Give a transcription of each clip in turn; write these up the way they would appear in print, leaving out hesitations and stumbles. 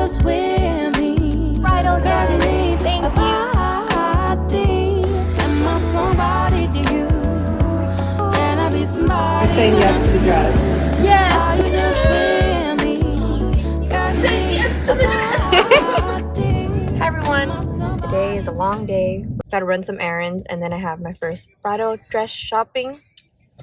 just with me. Bridal girls, you need thank you. Am I somebody to you? Can I be somebody? You're saying yes to the dress. Yes. Are you just with me? Say yes to the dress. Hi everyone. Today is a long day. Gotta run some errands, and then I have my first bridal dress shopping.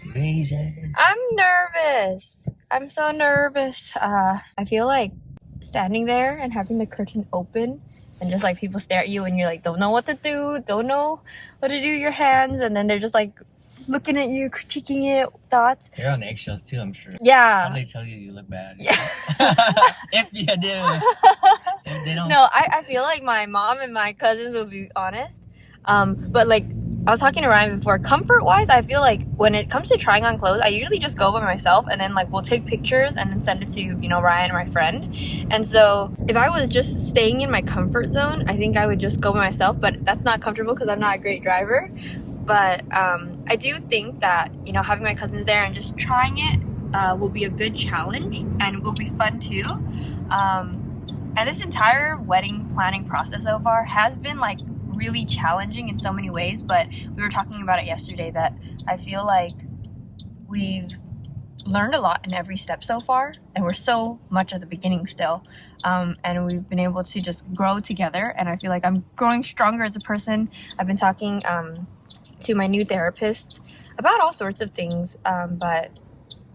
Amazing. I'm nervous. I'm so nervous. I feel like standing there and having the curtain open and just like people stare at you and you're like don't know what to do, don't know what to do with your hands, and then they're just like looking at you, critiquing it, thoughts. They're on eggshells too, I'm sure. Yeah. Probably tell you look bad. Yeah. If you do. If they don't. No, I feel like my mom and my cousins will be honest. But like I was talking to Ryan before, comfort wise, I feel like when it comes to trying on clothes, I usually just go by myself and then like we'll take pictures and then send it to, you know, Ryan, my friend. And so if I was just staying in my comfort zone, I think I would just go by myself, but that's not comfortable because I'm not a great driver. But I do think that, you know, having my cousins there and just trying it will be a good challenge and will be fun too. And this entire wedding planning process so far has been like really challenging in so many ways, but we were talking about it yesterday that I feel like we've learned a lot in every step so far, and we're so much at the beginning still, and we've been able to just grow together, and I feel like I'm growing stronger as a person. I've been talking to my new therapist about all sorts of things, but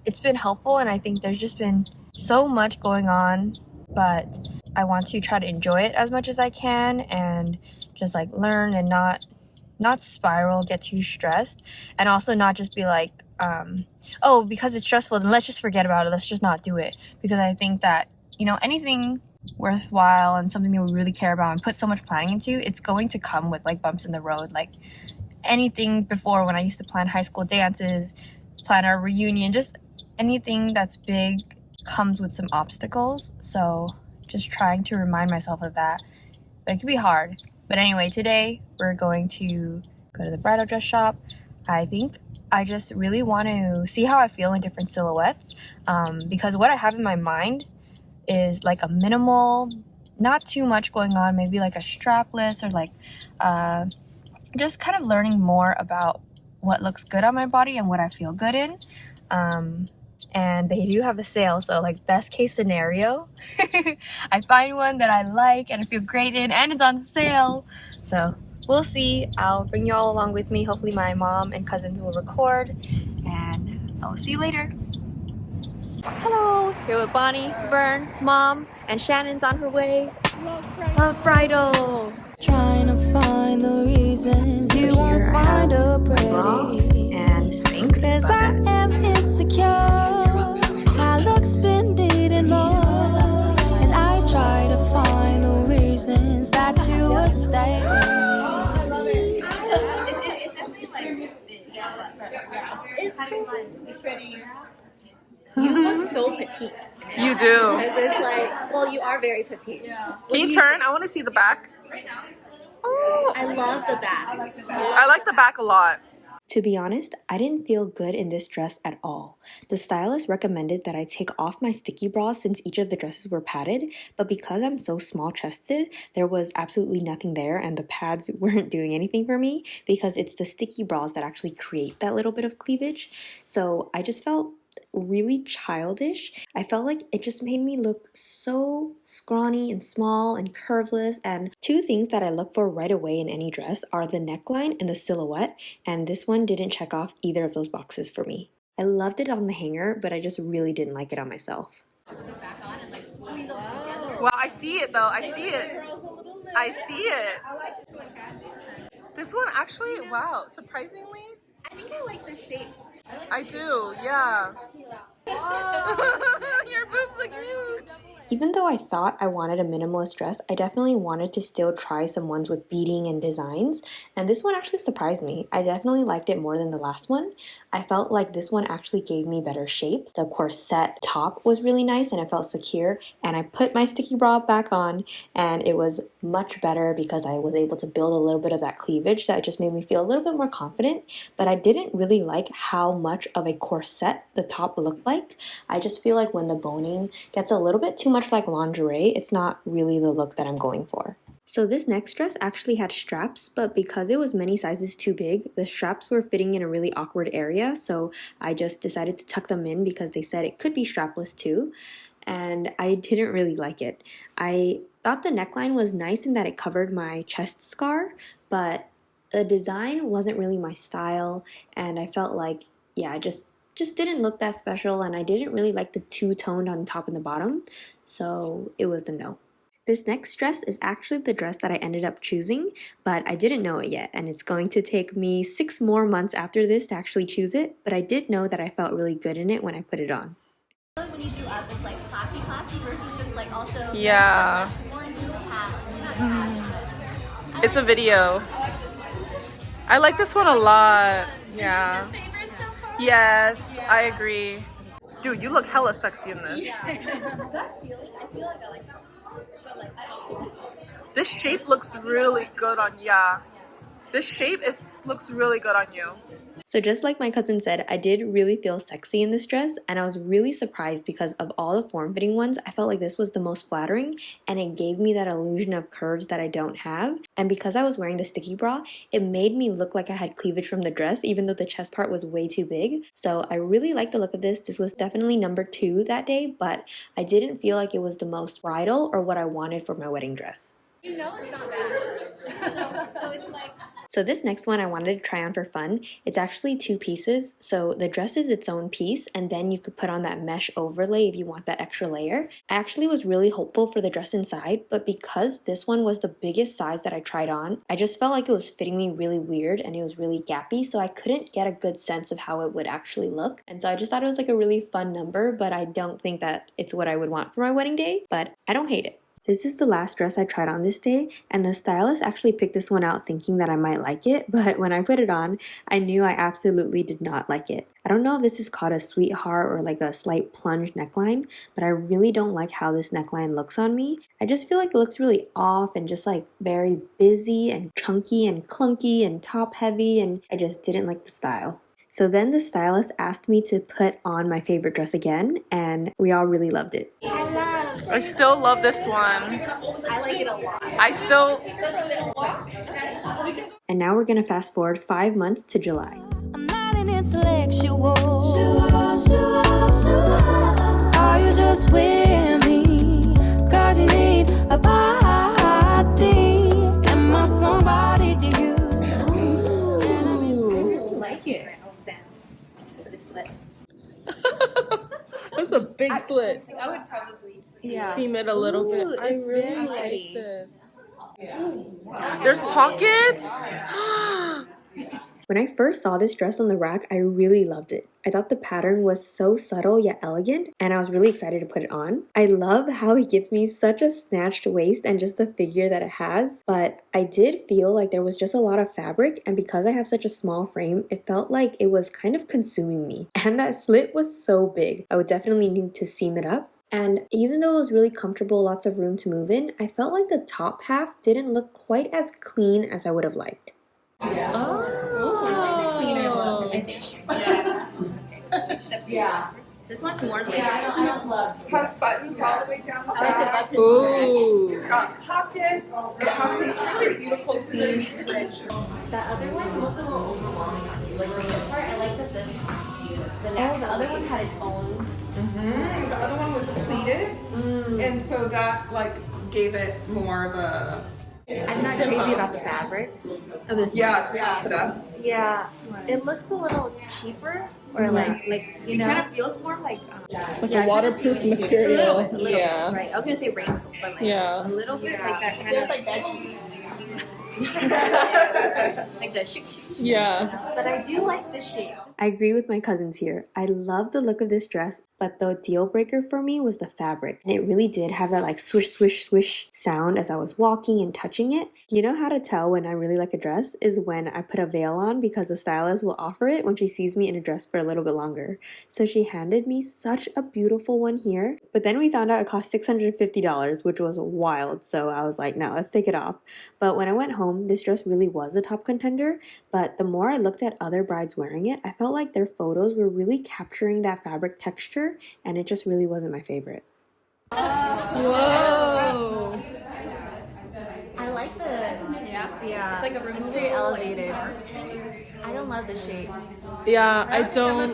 it's been helpful, and I think there's just been so much going on, but I want to try to enjoy it as much as I can and just like learn and not spiral, get too stressed, and also not just be like oh, because it's stressful then let's just forget about it, let's just not do it. Because I think that, you know, anything worthwhile and something that we really care about and put so much planning into, it's going to come with like bumps in the road. Like anything before, when I used to plan high school dances, plan our reunion, just anything that's big comes with some obstacles. So just trying to remind myself of that. But it can be hard. But anyway, today we're going to go to the bridal dress shop. I think I just really want to see how I feel in different silhouettes, because what I have in my mind is like a minimal, not too much going on, maybe like a strapless or like just kind of learning more about what looks good on my body and what I feel good in. And they do have a sale, so like best case scenario I find one that I like and I feel great in and it's on sale. So we'll see. I'll bring you all along with me. Hopefully my mom and cousins will record, and I'll see you later. Hello, here with Bonnie, Vern, Mom, and Shannon's on her way. Luv Bridal. Trying to find the reasons you won't find a pretty. And Sphinx is I am insecure. My looks been needing more, and I try to find the reasons that you will stay. I love it. It's definitely like it's pretty. You look so petite. You do. Because it's like, well, you are very petite. Yeah. Can you turn? I want to see the back. Oh, I love the back. I like the back a lot. To be honest, I didn't feel good in this dress at all. The stylist recommended that I take off my sticky bras since each of the dresses were padded, but because I'm so small-chested, there was absolutely nothing there and the pads weren't doing anything for me because it's the sticky bras that actually create that little bit of cleavage. So I just felt really childish. I felt like it just made me look so scrawny and small and curveless, and two things that I look for right away in any dress are the neckline and the silhouette, and this one didn't check off either of those boxes for me. I loved it on the hanger, but I just really didn't like it on myself. Wow, I see it though. I see it. I see it. This one actually, wow, surprisingly. I think I like the shape. I do, yeah. Your boobs look huge. Even though I thought I wanted a minimalist dress, I definitely wanted to still try some ones with beading and designs, and this one actually surprised me. I definitely liked it more than the last one. I felt like this one actually gave me better shape. The corset top was really nice and it felt secure, and I put my sticky bra back on and it was much better because I was able to build a little bit of that cleavage that just made me feel a little bit more confident. But I didn't really like how much of a corset the top looked like. I just feel like when the boning gets a little bit too much much like lingerie. It's not really the look that I'm going for. So this next dress actually had straps, but because it was many sizes too big, the straps were fitting in a really awkward area, so I just decided to tuck them in because they said it could be strapless too, and I didn't really like it. I thought the neckline was nice in that it covered my chest scar, but the design wasn't really my style, and I felt like, yeah, it just didn't look that special, and I didn't really like the two-toned on the top and the bottom, so it was a no. This next dress is actually the dress that I ended up choosing, but I didn't know it yet, and it's going to take me 6 more months after this to actually choose it, but I did know that I felt really good in it when I put it on. When you do up, it's like classy versus just like also. Yeah. It's a video. I like this one a lot. Yeah. Yes, I agree. Dude, you look hella sexy in this. I feel like I like that. But like I also This shape looks really good on ya. This shape looks really good on you. So just like my cousin said, I did really feel sexy in this dress, and I was really surprised because of all the form-fitting ones, I felt like this was the most flattering, and it gave me that illusion of curves that I don't have. And because I was wearing the sticky bra, it made me look like I had cleavage from the dress, even though the chest part was way too big. So I really liked the look of this. This was definitely number 2 that day, but I didn't feel like it was the most bridal or what I wanted for my wedding dress. you know it's not bad. So it's like So this next one I wanted to try on for fun. It's actually 2 pieces. So the dress is its own piece, and then you could put on that mesh overlay if you want that extra layer. I actually was really hopeful for the dress inside, but because this one was the biggest size that I tried on, I just felt like it was fitting me really weird and it was really gappy, so I couldn't get a good sense of how it would actually look. And so I just thought it was like a really fun number, but I don't think that it's what I would want for my wedding day, but I don't hate it. This is the last dress I tried on this day, and the stylist actually picked this one out thinking that I might like it, but when I put it on, I knew I absolutely did not like it. I don't know if this is called a sweetheart or like a slight plunge neckline, but I really don't like how this neckline looks on me. I just feel like it looks really off and just like very busy and chunky and clunky and top heavy, and I just didn't like the style. So then the stylist asked me to put on my favorite dress again, and we all really loved it. I still love this one. I like it a lot. And now we're gonna fast forward 5 months to July. I'm not an intellectual. Are you just with me? Cause you need a body. Am I somebody to you? I like it. I'll stand for this slit. That's a big slit. I would probably Seam it a little bit. I it's really very like heavy. this. There's pockets. When I first saw this dress on the rack, I really loved it. I thought the pattern was so subtle yet elegant, and I was really excited to put it on. I love how it gives me such a snatched waist and just the figure that it has, but I did feel like there was just a lot of fabric, and because I have such a small frame, it felt like it was kind of consuming me. And that slit was so big. I would definitely need to seam it up. And even though it was really comfortable, lots of room to move in, I felt like the top half didn't look quite as clean as I would have liked. Cleaner look, I think. Yeah. This one's more like Has buttons all the way down the I like the back. buttons. Ooh. It's got pockets. It has these really beautiful seams. That other one looked a little overwhelming on you. Like this part, I like that this, the other one had its own. The other one was pleated, and so that like gave it more of a. I'm not crazy about the fabric. Yeah, it's taffeta. Yeah, it looks a little cheaper, or like you It know, kind of feels more like Like a waterproof material. A little. Yeah. Right. I was gonna say raincoat, but like Yeah. a little bit like that kind of like bed sheets. like the shook shook. Yeah. But I do like the shape. I agree with my cousins here. I love the look of this dress, but the deal breaker for me was the fabric. And it really did have that like swish, swish, swish sound as I was walking and touching it. You know how to tell when I really like a dress is when I put a veil on, because the stylist will offer it when she sees me in a dress for a little bit longer. So she handed me such a beautiful one here. But then we found out it cost $650, which was wild. So I was like, no, let's take it off. But when I went home, this dress really was a top contender. But the more I looked at other brides wearing it, I felt like their photos were really capturing that fabric texture, and it just really wasn't my favorite. Whoa. I like the yeah. It's like a It's very elevated. I don't love the shape. Yeah, I don't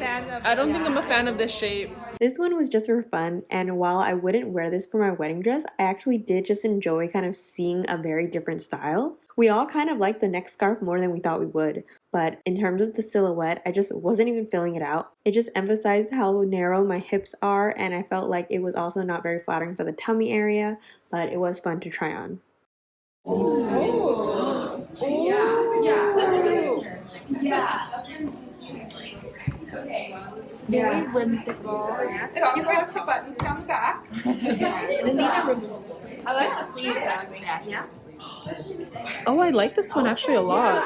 think I'm a fan of this shape. This one was just for fun, and while I wouldn't wear this for my wedding dress, I actually did just enjoy kind of seeing a very different style. We all kind of liked the neck scarf more than we thought we would, but in terms of the silhouette, I just wasn't even filling it out. It just emphasized how narrow my hips are, and I felt like it was also not very flattering for the tummy area, but it was fun to try on. Very whimsical. It also has the buttons down the back. And then these are removable. I like the sleeves. Oh, I like this one actually a lot.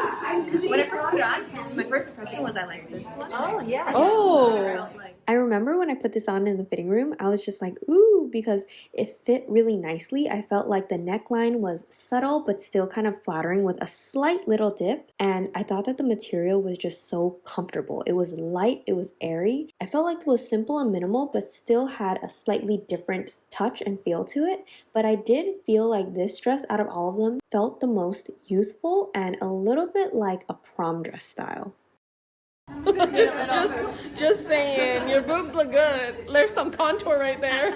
When I first put it on, my first impression was I like this one. Oh yeah. Oh. I remember when I put this on in the fitting room, I was just like, ooh, because it fit really nicely. I felt like the neckline was subtle, but still kind of flattering with a slight little dip. And I thought that the material was just so comfortable. It was light, it was airy. I felt like it was simple and minimal, but still had a slightly different touch and feel to it. But I did feel like this dress out of all of them felt the most youthful and a little bit like a prom dress style. Just saying, your boobs look good. There's some contour right there.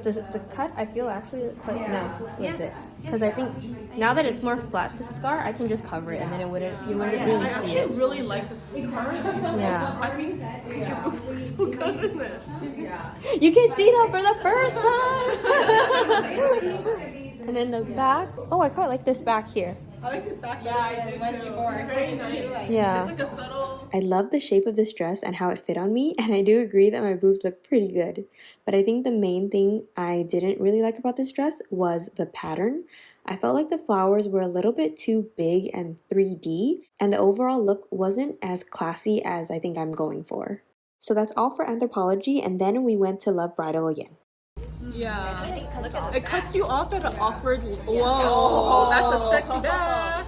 The cut, I feel actually quite nice with it. Because I think now that it's more flat, the scar, I can just cover it and then you wouldn't really see it. really like this part. Yeah. I think because your boobs look so good in it. You can see that for the first time! And then the back, oh, I quite like this back here. I like this back. Yeah, I do too. It's very nice. Yeah. It's like a subtle. I love the shape of this dress and how it fit on me, and I do agree that my boobs look pretty good. But I think the main thing I didn't really like about this dress was the pattern. I felt like the flowers were a little bit too big and 3D, and the overall look wasn't as classy as I think I'm going for. So that's all for Anthropologie, and then we went to Luv Bridal again. Yeah. It cuts you off at an awkward. Whoa, that's a sexy back.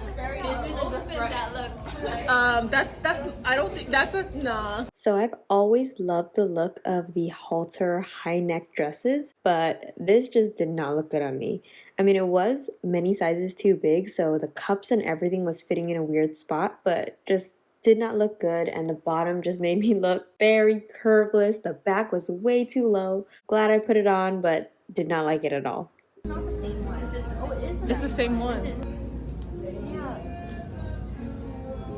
That's. I don't think that's a nah. So I've always loved the look of the halter high neck dresses, but this just did not look good on me. I mean, it was many sizes too big, so the cups and everything was fitting in a weird spot, but just did not look good, and the bottom just made me look very curveless. The back was way too low. Glad I put it on, but did not like it at all. It's not the same one. It's the same one.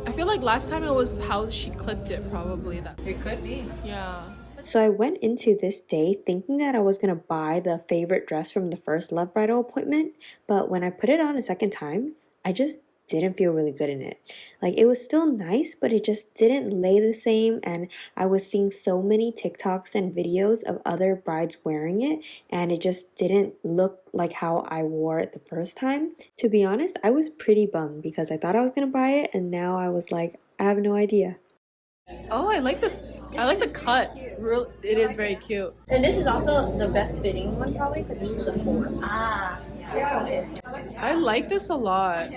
I feel like last time it was how she clipped it, probably. It could be. Yeah. So I went into this day thinking that I was going to buy the favorite dress from the first Luv Bridal appointment, but when I put it on a second time, I just didn't feel really good in it. Like, it was still nice, but it just didn't lay the same, and I was seeing so many TikToks and videos of other brides wearing it, and it just didn't look like how I wore it the first time. To be honest, I was pretty bummed because I thought I was gonna buy it, and now I was like, I have no idea. Oh, I like this. I like the cut. It is very cute. And this is also the best fitting one probably because this is the 4. I like this a lot.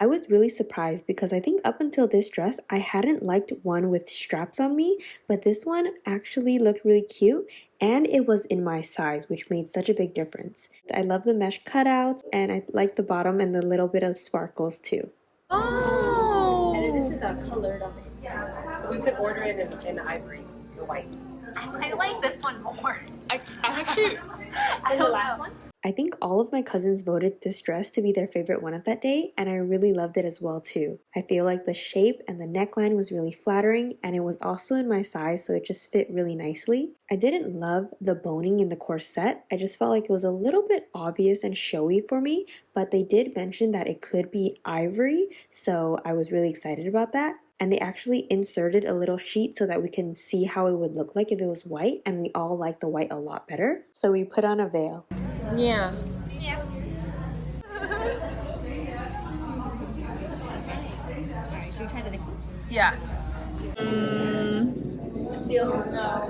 I was really surprised because I think up until this dress, I hadn't liked one with straps on me, but this one actually looked really cute and it was in my size, which made such a big difference. I love the mesh cutouts and I like the bottom and the little bit of sparkles too. Oh! And then this is a colored of it. So we could order it in ivory, the white. I like this one more. I actually. I don't know. I think all of my cousins voted this dress to be their favorite one of that day, and I really loved it as well too. I feel like the shape and the neckline was really flattering, and it was also in my size, so it just fit really nicely. I didn't love the boning in the corset. I just felt like it was a little bit obvious and showy for me, but they did mention that it could be ivory, so I was really excited about that. And they actually inserted a little sheet so that we can see how it would look like if it was white, and we all liked the white a lot better. So we put on a veil. Yeah. Should we try the next one? Yeah.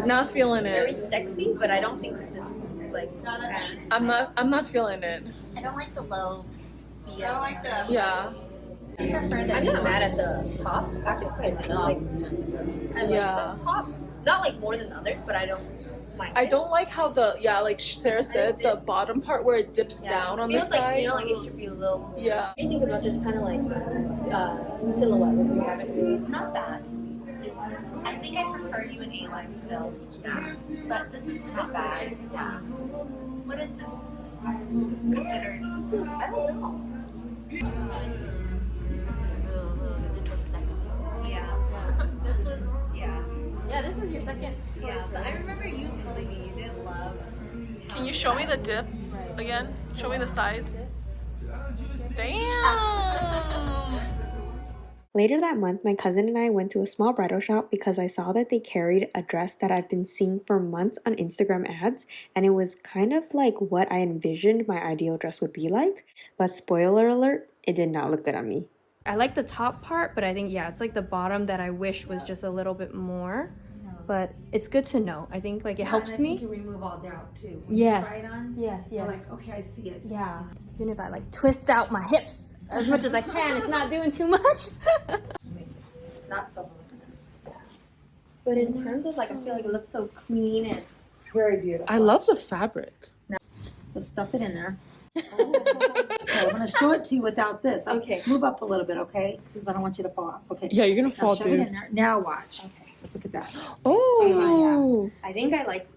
Not feeling Very it. sexy, but I don't think this is like. I'm not feeling it. I don't like the low BS. I don't like the. Yeah. I prefer the. I'm not mad at the top. Actually, quite like. I like Yeah. the top. Not like more than others, but I don't I don't like how like Sarah said, the bottom part where it dips down on the Feels like, side. you know, like it should be a little more. Yeah. What do you think about this kind of like silhouette if you have it? Not bad. I think I prefer you in A-line still. Yeah. But this is not bad. Yeah. What is this? Considered. I don't know. Yeah. This was, yeah. Yeah, this was your second. Yeah, but I remember you telling me you did love. Can you show me the dip again? Show me the sides. Damn. Later that month, my cousin and I went to a small bridal shop because I saw that they carried a dress that I've been seeing for months on Instagram ads, and it was kind of like what I envisioned my ideal dress would be like, but spoiler alert, it did not look good on me. I like the top part, but I think, yeah, it's like the bottom that I wish was just a little bit more. But it's good to know. I think like it helps me. You remove all doubt too. When Yes. You try it on, Yes, you're yes. like, okay, I see it. Yeah. Even if I like twist out my hips as much as I can, it's not doing too much. Not so monotonous. But in terms of like, I feel like it looks so clean and Very beautiful. I love the fabric. let's stuff it in there. Okay, I'm gonna show it to you without this. Okay. Move up a little bit, okay? Because I don't want you to fall off. Okay. Yeah, you're gonna Now fall, shove it dude. in there. Now watch. Okay. Look at that. Oh. I think I like.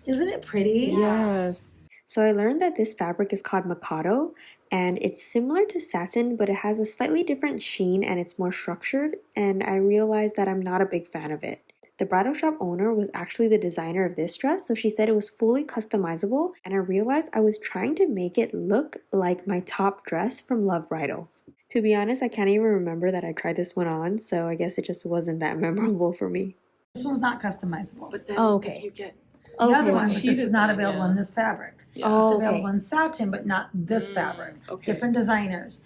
Isn't it pretty? Yes. So I learned that this fabric is called Mikado, and it's similar to satin, but it has a slightly different sheen and it's more structured, and I realized that I'm not a big fan of it. The bridal shop owner was actually the designer of this dress, so she said it was fully customizable, and I realized I was trying to make it look like my top dress from Luv Bridal. To be honest, I can't even remember that I tried this one on, so I guess it just wasn't that memorable for me. This one's not customizable. But then Oh, okay. if you get The other one, but She this is not designed, available yeah. in this fabric. Yeah. Oh, It's okay. available in satin, but not this fabric. okay. Different designers.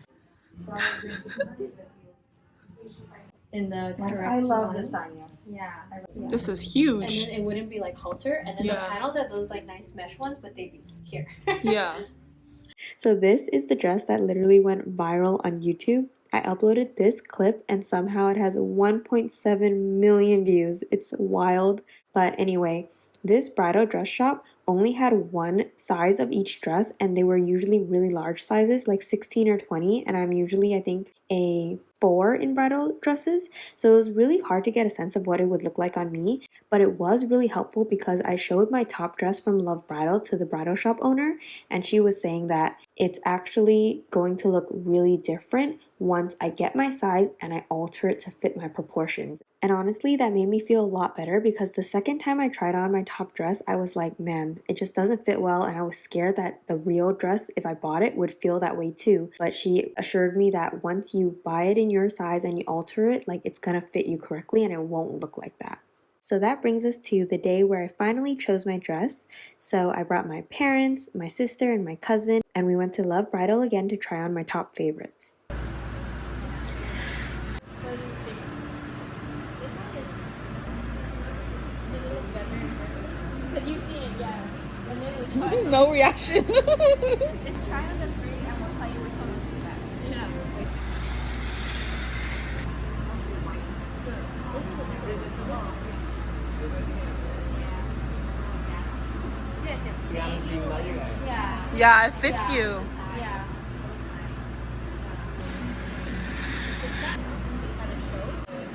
In the Like, correct I love one. this Anya. Yeah. this is And huge. then it wouldn't be like halter, and then the Yeah. panels are those like nice mesh ones, but they'd be here. Yeah. So this is the dress that literally went viral on YouTube. I uploaded this clip and somehow it has 1.7 million views. It's wild. But anyway, this bridal dress shop only had one size of each dress, and they were usually really large sizes, like 16 or 20, and I'm usually, I think, a 4 in bridal dresses. So it was really hard to get a sense of what it would look like on me, but it was really helpful because I showed my top dress from Luv Bridal to the bridal shop owner, and she was saying that it's actually going to look really different once I get my size and I alter it to fit my proportions. And honestly, that made me feel a lot better because the second time I tried on my top dress, I was like, man, it just doesn't fit well, and I was scared that the real dress, if I bought it, would feel that way too. But she assured me that once you buy it in your size and you alter it, like, it's gonna fit you correctly and it won't look like that. So that brings us to the day where I finally chose my dress. So I brought my parents, my sister, and my cousin, and we went to Luv Bridal again to try on my top favorites. What do you think? This one is. Does it look better? Because you've seen it, yeah. And then it was fun. No reaction. It's try on the 3 and we'll tell you which one is the best. Yeah. This is a different. Yeah. Yeah, it fits you. Yeah.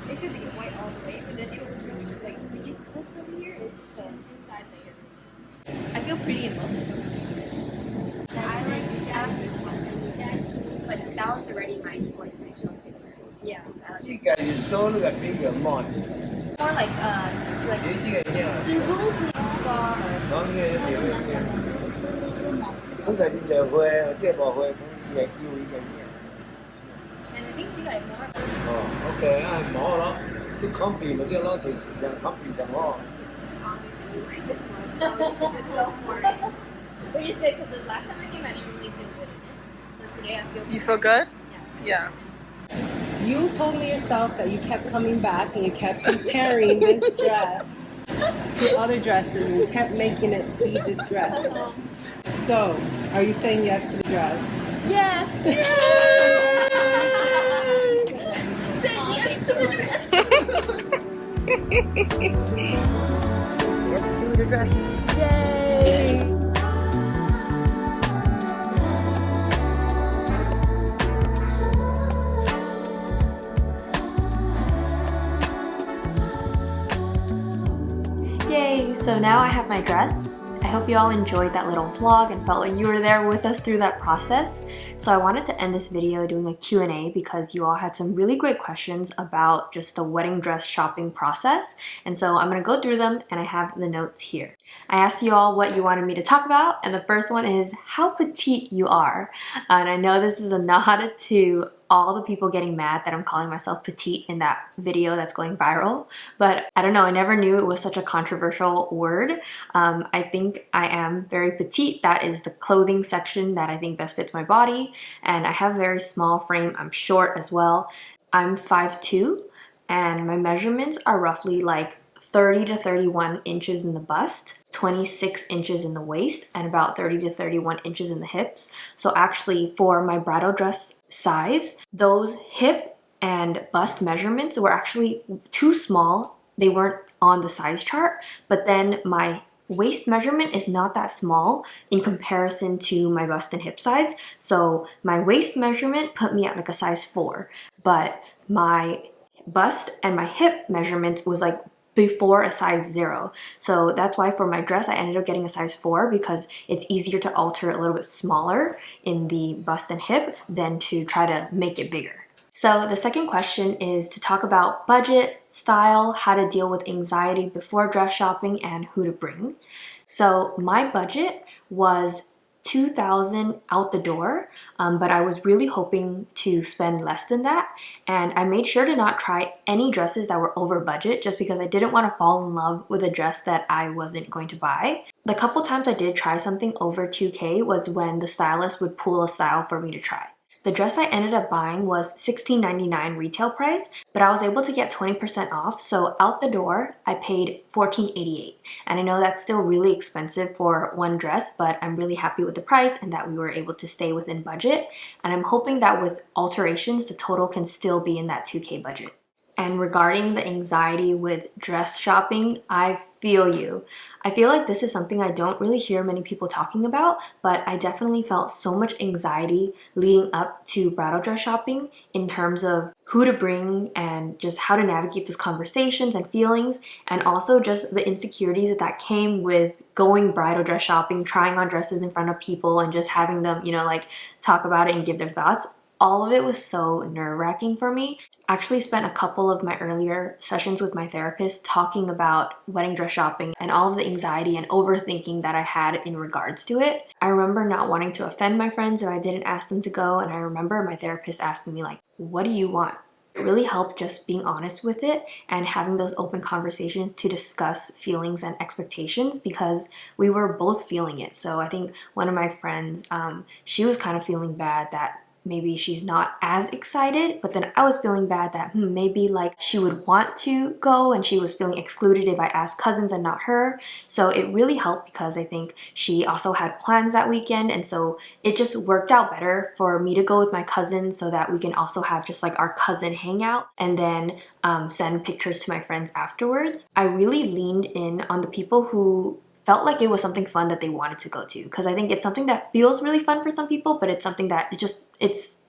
It could be white all the way, but then it was really like these clips over here is the inside layer. I feel pretty in both. I like this one. But that was already my choice when I showed pictures. Yeah. 这个要收那个 figure more， More like 你这个一样， Subaru scar. 然後呢個本來就係會，即係冇會，咁係叫呢個嘢。 And I think too like more. 哦，OK，係冇咯，啲 comfy 咪啲咯，隨時上 comfy 上咯。 This one. What you say? Because the last time I came, I didn't really feel good in it. But today I feel. You feel good? Yeah. Yeah. You told me yourself that you kept coming back and you kept comparing this dress to other dresses and you kept making it be this dress. So, are you saying yes to the dress? Yes. Say yes to the dress. Yes to the dress. Yay! Yay! So now I have my dress. I hope you all enjoyed that little vlog and felt like you were there with us through that process. So I wanted to end this video doing a Q&A because you all had some really great questions about just the wedding dress shopping process. And so I'm going to go through them and I have the notes here. I asked you all what you wanted me to talk about, and the first one is how petite you are. And I know this is a nod to all the people getting mad that I'm calling myself petite in that video that's going viral, but I don't know, I never knew it was such a controversial word. I think I am very petite. That is the clothing section that I think best fits my body, and I have a very small frame. I'm short as well. I'm 5'2", and my measurements are roughly like 30 to 31 inches in the bust, 26 inches in the waist, and about 30 to 31 inches in the hips. So actually for my bridal dress size, those hip and bust measurements were actually too small. They weren't on the size chart, but then my waist measurement is not that small in comparison to my bust and hip size. So my waist measurement put me at like a size 4, but my bust and my hip measurements was like before a size 0. So that's why for my dress I ended up getting a size 4 because it's easier to alter a little bit smaller in the bust and hip than to try to make it bigger. So the second question is to talk about budget, style, how to deal with anxiety before dress shopping, and who to bring. So my budget was $2,000 out the door, but I was really hoping to spend less than that, and I made sure to not try any dresses that were over budget just because I didn't want to fall in love with a dress that I wasn't going to buy. The couple times I did try something over $2,000 was when the stylist would pull a style for me to try. The dress I ended up buying was $16.99 retail price, but I was able to get 20% off, so out the door I paid $14.88. And I know that's still really expensive for one dress, but I'm really happy with the price and that we were able to stay within budget. And I'm hoping that with alterations, the total can still be in that $2,000 budget. And regarding the anxiety with dress shopping, I feel you. I feel like this is something I don't really hear many people talking about, but I definitely felt so much anxiety leading up to bridal dress shopping in terms of who to bring and just how to navigate those conversations and feelings, and also just the insecurities that came with going bridal dress shopping, trying on dresses in front of people and just having them, like talk about it and give their thoughts. All of it was so nerve-wracking for me. I actually spent a couple of my earlier sessions with my therapist talking about wedding dress shopping and all of the anxiety and overthinking that I had in regards to it. I remember not wanting to offend my friends if I didn't ask them to go, and I remember my therapist asking me like, what do you want? It really helped just being honest with it and having those open conversations to discuss feelings and expectations because we were both feeling it. So I think one of my friends, she was kind of feeling bad that maybe she's not as excited, but then I was feeling bad that maybe like she would want to go and she was feeling excluded if I asked cousins and not her. So it really helped because I think she also had plans that weekend, and so it just worked out better for me to go with my cousins so that we can also have just like our cousin hangout and then send pictures to my friends afterwards. I really leaned in on the people who felt like it was something fun that they wanted to go to, because I think it's something that feels really fun for some people, but it's something that it's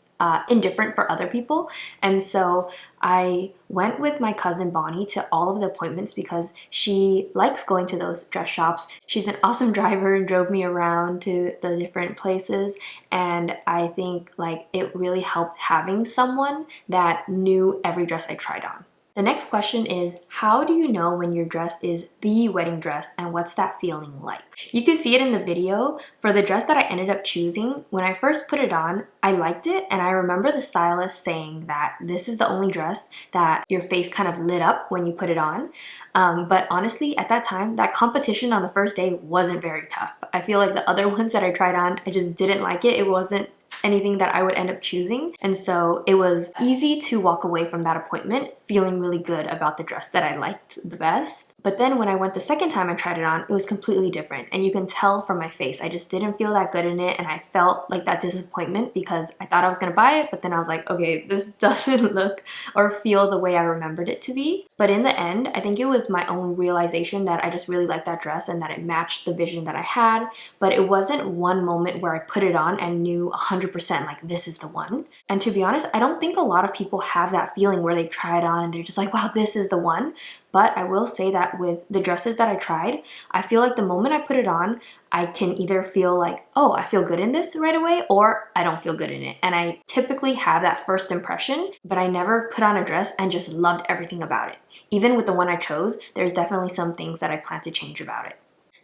indifferent for other people. And so I went with my cousin Bonnie to all of the appointments because she likes going to those dress shops. She's an awesome driver and drove me around to the different places, and I think like it really helped having someone that knew every dress I tried on. The next question is, how do you know when your dress is the wedding dress and what's that feeling like? You can see it in the video. For the dress that I ended up choosing, when I first put it on, I liked it, and I remember the stylist saying that this is the only dress that your face kind of lit up when you put it on. But honestly, at that time, that competition on the first day wasn't very tough. I feel like the other ones that I tried on, I just didn't like it. It wasn't anything that I would end up choosing, and so it was easy to walk away from that appointment feeling really good about the dress that I liked the best. But then when I went the second time and tried it on, it was completely different. And you can tell from my face, I just didn't feel that good in it. And I felt like that disappointment because I thought I was gonna buy it, but then I was like, okay, this doesn't look or feel the way I remembered it to be. But in the end, I think it was my own realization that I just really liked that dress and that it matched the vision that I had. But it wasn't one moment where I put it on and knew 100% like this is the one. And to be honest, I don't think a lot of people have that feeling where they try it on and they're just like, wow, this is the one. But I will say that with the dresses that I tried, I feel like the moment I put it on, I can either feel like, oh, I feel good in this right away, or I don't feel good in it. And I typically have that first impression, but I never put on a dress and just loved everything about it. Even with the one I chose, there's definitely some things that I plan to change about it.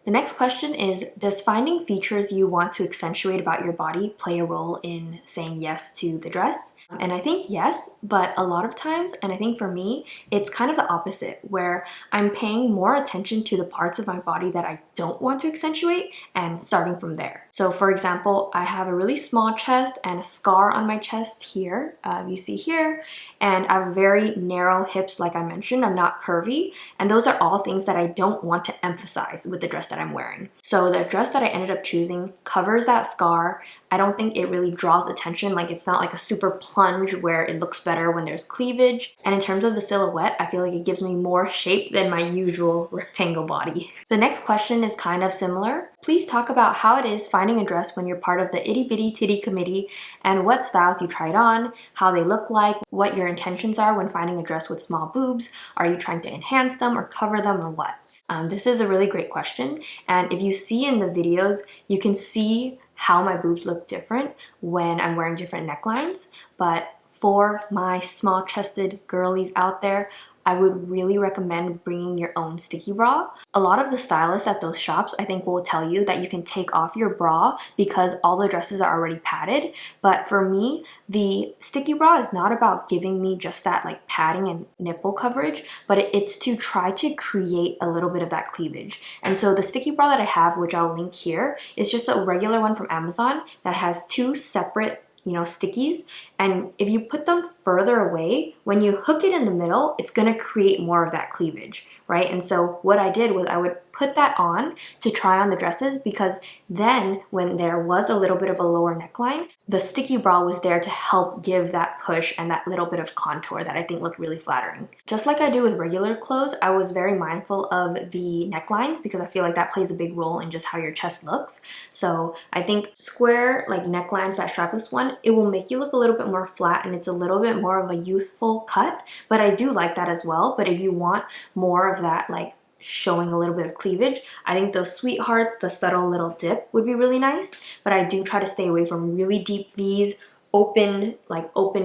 The next question is, does finding features you want to accentuate about your body play a role in saying yes to the dress? And I think yes, but a lot of times, and I think for me, it's kind of the opposite, where I'm paying more attention to the parts of my body that I don't want to accentuate and starting from there. So for example, I have a really small chest and a scar on my chest here, you see here, and I have very narrow hips like I mentioned. I'm not curvy, and those are all things that I don't want to emphasize with the dress that I'm wearing. So the dress that I ended up choosing covers that scar. I don't think it really draws attention, like it's not like a super plunge where it looks better when there's cleavage. And in terms of the silhouette, I feel like it gives me more shape than my usual rectangle body. The next question is kind of similar. Please talk about how it is finding a dress when you're part of the itty bitty titty committee and what styles you tried on, how they look like, what your intentions are when finding a dress with small boobs. Are you trying to enhance them or cover them or what? This is a really great question, and if you see in the videos, you can see how my boobs look different when I'm wearing different necklines. But for my small-chested girlies out there, I would really recommend bringing your own sticky bra. A lot of the stylists at those shops, I think, will tell you that you can take off your bra because all the dresses are already padded. But for me, the sticky bra is not about giving me just that like padding and nipple coverage, but it's to try to create a little bit of that cleavage. And so the sticky bra that I have, which I'll link here, is just a regular one from Amazon that has two separate stickies, and if you put them further away, when you hook it in the middle, it's gonna create more of that cleavage, right? And so what I did was I would put that on to try on the dresses, because then when there was a little bit of a lower neckline, the sticky bra was there to help give that push and that little bit of contour that I think looked really flattering. Just like I do with regular clothes, I was very mindful of the necklines because I feel like that plays a big role in just how your chest looks. So I think square like necklines, that strapless one, it will make you look a little bit more flat and it's a little bit more of a youthful cut, but I do like that as well. But if you want more of that like showing a little bit of cleavage, I think those sweethearts, the subtle little dip would be really nice. But I do try to stay away from really deep V's, open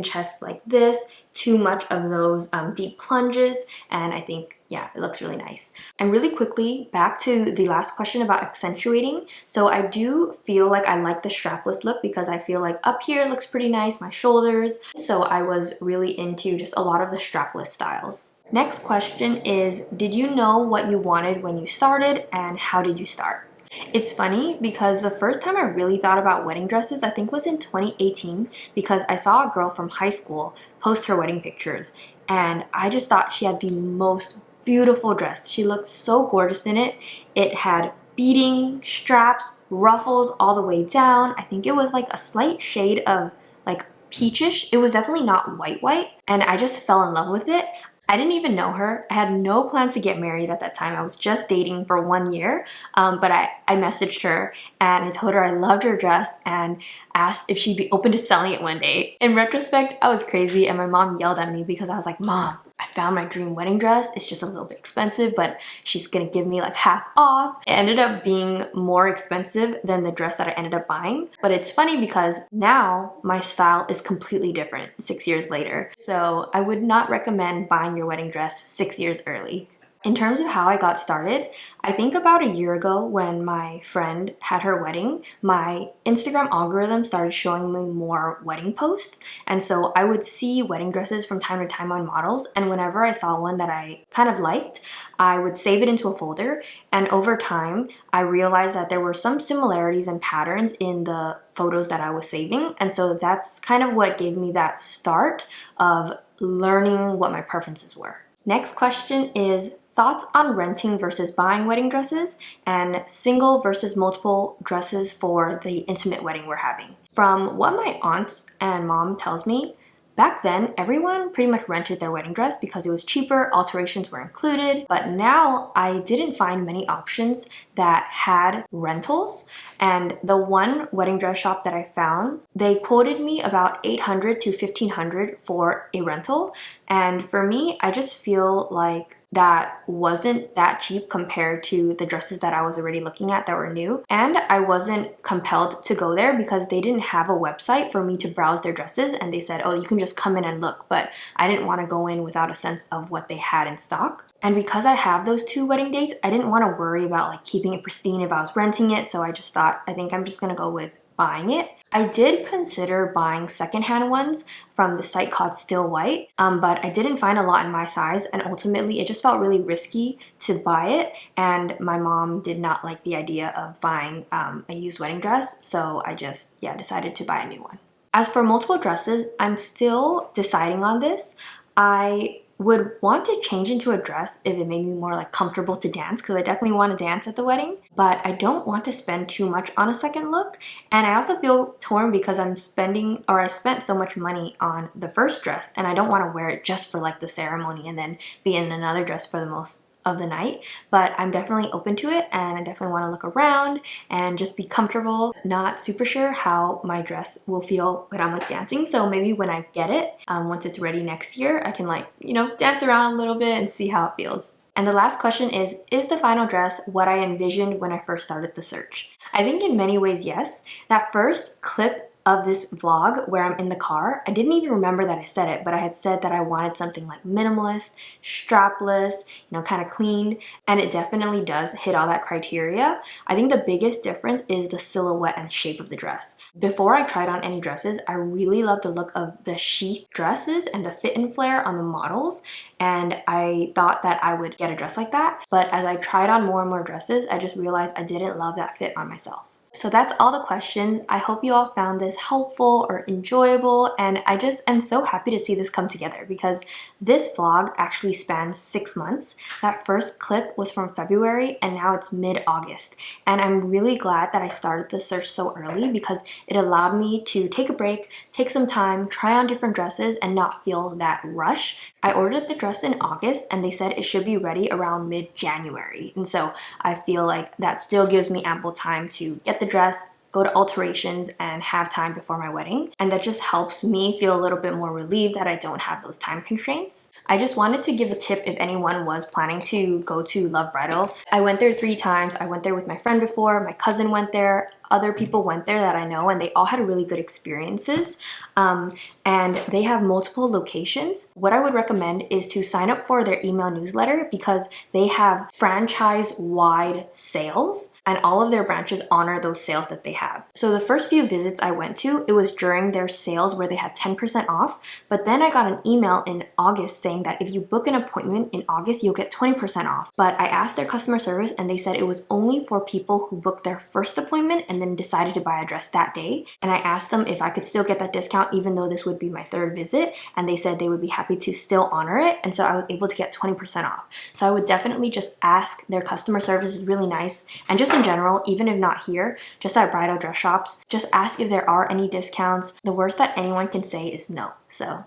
chest like this, too much of those deep plunges, and I think, yeah, it looks really nice. And really quickly, back to the last question about accentuating. So I do feel like I like the strapless look because I feel like up here looks pretty nice, my shoulders. So I was really into just a lot of the strapless styles. Next question is, did you know what you wanted when you started, and how did you start? It's funny because the first time I really thought about wedding dresses, I think was in 2018, because I saw a girl from high school post her wedding pictures, and I just thought she had the most beautiful dress. She looked so gorgeous in it. It had beading, straps, ruffles all the way down. I think it was like a slight shade of like peachish. It was definitely not white, and I just fell in love with it. I didn't even know her. I had no plans to get married at that time. I was just dating for 1 year, but I messaged her and I told her I loved her dress and asked if she'd be open to selling it one day. In retrospect, I was crazy, and my mom yelled at me because I was like, Mom, I found my dream wedding dress. It's just a little bit expensive, but she's gonna give me like half off. It ended up being more expensive than the dress that I ended up buying. But it's funny because now my style is completely different 6 years later. So I would not recommend buying your wedding dress 6 years early. In terms of how I got started, I think about a year ago when my friend had her wedding, my Instagram algorithm started showing me more wedding posts. And so I would see wedding dresses from time to time on models. And whenever I saw one that I kind of liked, I would save it into a folder. And over time, I realized that there were some similarities and patterns in the photos that I was saving. And so that's kind of what gave me that start of learning what my preferences were. Next question is thoughts on renting versus buying wedding dresses and single versus multiple dresses for the intimate wedding we're having. From what my aunts and mom tells me, back then, everyone pretty much rented their wedding dress because it was cheaper, alterations were included, but now I didn't find many options that had rentals. And the one wedding dress shop that I found, they quoted me about $800 to $1,500 for a rental. And for me, I just feel like that wasn't that cheap compared to the dresses that I was already looking at that were new. And I wasn't compelled to go there because they didn't have a website for me to browse their dresses, and they said, oh, you can just come in and look, but I didn't want to go in without a sense of what they had in stock. And because I have those 2 wedding dates, I didn't want to worry about like keeping it pristine if I was renting it, so I just thought, I think I'm just gonna go with buying it. I did consider buying secondhand ones from the site called Still White, but I didn't find a lot in my size, and ultimately it just felt really risky to buy it, and my mom did not like the idea of buying a used wedding dress, so I just decided to buy a new one. As for multiple dresses, I'm still deciding on this. I would want to change into a dress if it made me more like comfortable to dance, because I definitely want to dance at the wedding, but I don't want to spend too much on a second look. And I also feel torn because I spent so much money on the first dress, and I don't want to wear it just for like the ceremony and then be in another dress for the most of the night. But I'm definitely open to it, and I definitely want to look around and just be comfortable. Not super sure how my dress will feel when I'm like dancing, so maybe when I get it, once it's ready next year, I can like, you know, dance around a little bit and see how it feels. And the last question is the final dress what I envisioned when I first started the search? I think in many ways, yes. That first clip of this vlog where I'm in the car, I didn't even remember that I said it, but I had said that I wanted something like minimalist, strapless, you know, kind of clean, and it definitely does hit all that criteria. I think the biggest difference is the silhouette and shape of the dress. Before I tried on any dresses, I really loved the look of the chic dresses and the fit and flare on the models, and I thought that I would get a dress like that, but as I tried on more and more dresses, I just realized I didn't love that fit on myself. So that's all the questions. I hope you all found this helpful or enjoyable, and I just am so happy to see this come together because this vlog actually spans 6 months. That first clip was from February and now it's mid-August, and I'm really glad that I started the search so early because it allowed me to take a break, take some time, try on different dresses and not feel that rush. I ordered the dress in August and they said it should be ready around mid-January, and so I feel like that still gives me ample time to get the dress, go to alterations, and have time before my wedding. And that just helps me feel a little bit more relieved that I don't have those time constraints. I just wanted to give a tip if anyone was planning to go to Luv Bridal. I went there 3 times. I went there with my friend before, my cousin went there, other people went there that I know, and they all had really good experiences. And they have multiple locations. What I would recommend is to sign up for their email newsletter because they have franchise-wide sales and all of their branches honor those sales that they have. So the first few visits I went to, it was during their sales where they had 10% off, but then I got an email in August saying that if you book an appointment in August, you'll get 20% off. But I asked their customer service and they said it was only for people who booked their first appointment and then decided to buy a dress that day. And I asked them if I could still get that discount even though this would be my 3rd visit, and they said they would be happy to still honor it, and so I was able to get 20% off. So I would definitely just ask. Their customer service is really nice, and just in general, even if not here, just at bridal dress shops, just ask if there are any discounts. The worst that anyone can say is no. So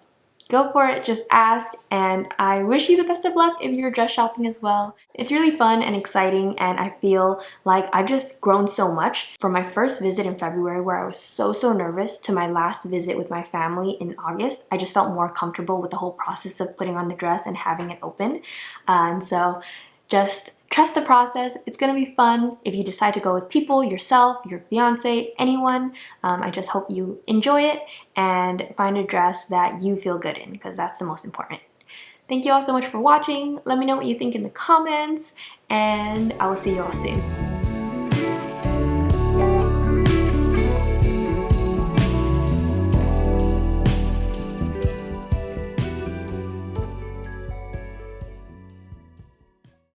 go for it, just ask, and I wish you the best of luck if you're dress shopping as well. It's really fun and exciting, and I feel like I've just grown so much from my first visit in February where I was so nervous to my last visit with my family in August. I just felt more comfortable with the whole process of putting on the dress and having it open, and so just trust the process. It's gonna be fun if you decide to go with people, yourself, your fiance, anyone. I just hope you enjoy it and find a dress that you feel good in, because that's the most important. Thank you all so much for watching. Let me know what you think in the comments, and I will see you all soon.